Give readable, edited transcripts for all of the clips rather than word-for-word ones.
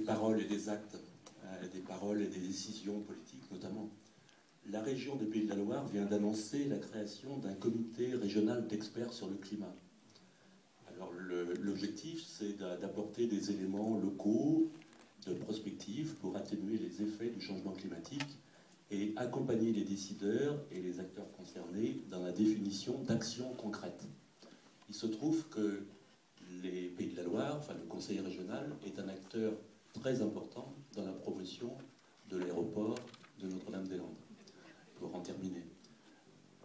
paroles et des actes, des paroles et des décisions politiques notamment. La région des Pays de la Loire vient d'annoncer la création d'un comité régional d'experts sur le climat. Alors l'objectif, c'est d'apporter des éléments locaux de prospective pour atténuer les effets du changement climatique et accompagner les décideurs et les acteurs concernés dans la définition d'actions concrètes. Il se trouve que les Pays de la Loire, enfin le Conseil régional, est un acteur très important dans la promotion de l'aéroport de Notre-Dame-des-Landes. Pour en terminer,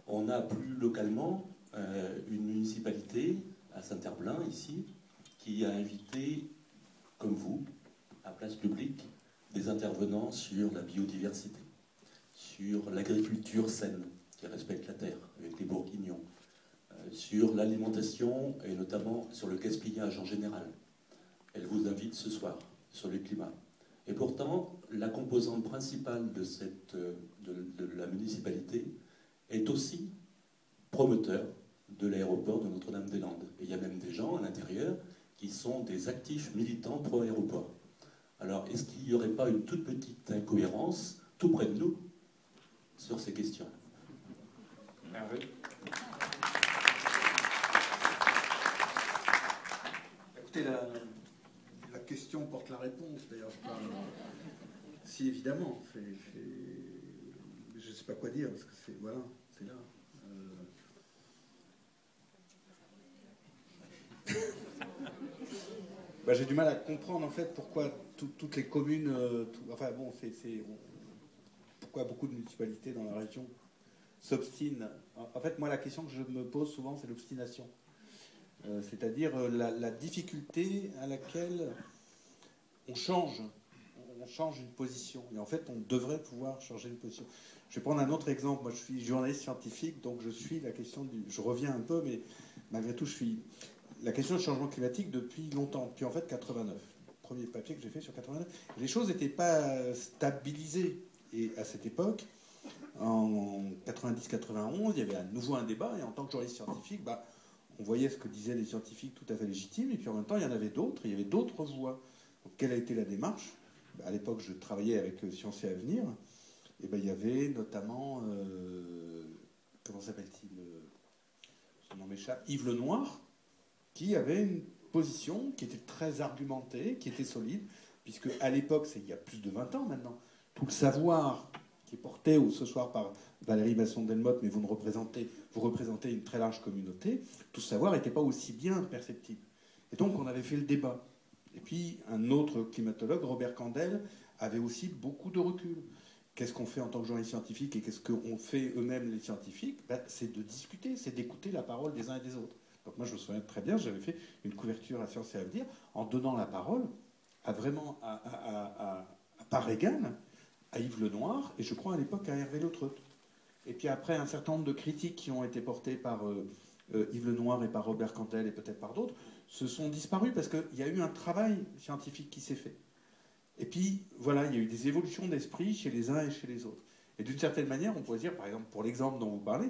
on a plus localement une municipalité à Saint-Herblain, ici, qui a invité, comme vous, à place publique, des intervenants sur la biodiversité, sur l'agriculture saine, qui respecte la terre, avec les bourguignons, sur l'alimentation et notamment sur le gaspillage en général. Elle vous invite ce soir sur le climat. Et pourtant, la composante principale de la municipalité est aussi promoteur de l'aéroport de Notre-Dame-des-Landes. Et il y a même des gens à l'intérieur qui sont des actifs militants pro-aéroport. Alors, est-ce qu'il n'y aurait pas une toute petite incohérence, tout près de nous, sur ces questions? Hervé. Écoutez, la question porte la réponse, d'ailleurs. Si, évidemment. Je ne sais pas quoi dire, parce que c'est là. J'ai du mal à comprendre, en fait, pourquoi toutes les communes... pourquoi beaucoup de municipalités dans la région s'obstinent. En fait, moi, la question que je me pose souvent, c'est l'obstination. C'est-à-dire la difficulté à laquelle on change une position. Et en fait, on devrait pouvoir changer une position. Je vais prendre un autre exemple. Moi, je suis journaliste scientifique, donc je suis la question du... Je reviens un peu, mais malgré tout, je suis la question du changement climatique depuis longtemps. Puis en fait, 89. Premier papier que j'ai fait sur 89. Les choses n'étaient pas stabilisées. Et à cette époque, en 90-91, il y avait à nouveau un débat. Et en tant que journaliste scientifique, on voyait ce que disaient les scientifiques tout à fait légitimes. Et puis en même temps, il y en avait d'autres. Il y avait d'autres voix. Donc, quelle a été la démarche? À l'époque, je travaillais avec Sciences et Avenir. Et il y avait notamment, comment s'appelle-t-il? Son nom m'échappe. Yves Lenoir, qui avait une position qui était très argumentée, qui était solide, puisque à l'époque, c'est il y a plus de 20 ans maintenant, tout le savoir qui est porté ce soir par Valérie Masson-Delmotte, mais vous représentez une très large communauté, tout ce savoir n'était pas aussi bien perceptible. Et donc, on avait fait le débat. Et puis, un autre climatologue, Robert Candel, avait aussi beaucoup de recul. Qu'est-ce qu'on fait en tant que journaliste scientifique et qu'est-ce qu'ont fait eux-mêmes les scientifiques? C'est de discuter, c'est d'écouter la parole des uns et des autres. Donc moi, je me souviens très bien, j'avais fait une couverture à Sciences et Avenir en donnant la parole à par Reagan, à Yves Lenoir, et je crois à l'époque à Hervé Le Treut. Et puis après, un certain nombre de critiques qui ont été portées par Yves Lenoir et par Robert Candel et peut-être par d'autres, se sont disparus parce qu'il y a eu un travail scientifique qui s'est fait. Et puis, voilà, il y a eu des évolutions d'esprit chez les uns et chez les autres. Et d'une certaine manière, on pourrait dire, par exemple, pour l'exemple dont vous parlez,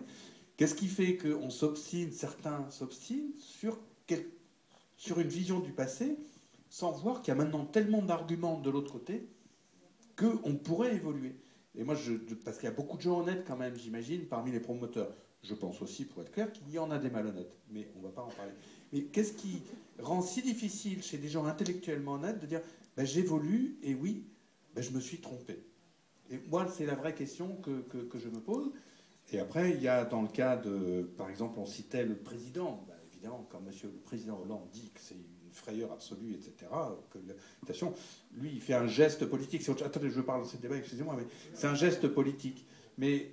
qu'est-ce qui fait qu'on s'obstine, certains s'obstinent sur une vision du passé, sans voir qu'il y a maintenant tellement d'arguments de l'autre côté qu'on pourrait évoluer. Et moi, parce qu'il y a beaucoup de gens honnêtes quand même, j'imagine, parmi les promoteurs. Je pense aussi, pour être clair, qu'il y en a des malhonnêtes. Mais on ne va pas en parler. Mais qu'est-ce qui rend si difficile chez des gens intellectuellement honnêtes de dire j'évolue et oui, je me suis trompé? Et moi, c'est la vraie question que je me pose. Et après, il y a dans le cas de... Par exemple, on citait le président. Évidemment, quand monsieur le président Hollande dit que c'est une frayeur absolue, etc., attention, lui, il fait un geste politique. Attendez, je parle de ce débat, excusez-moi, mais c'est un geste politique. Mais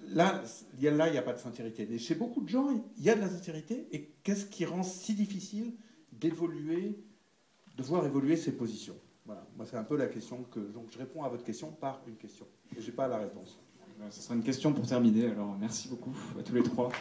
là, il n'y a pas de sincérité. Mais chez beaucoup de gens, il y a de la sincérité. Et qu'est-ce qui rend si difficile d'évoluer, de voir évoluer ces positions? Voilà. Moi, c'est un peu la question donc je réponds à votre question par une question. Et je n'ai pas la réponse. Ce sera une question pour terminer. Alors, merci beaucoup à tous les trois.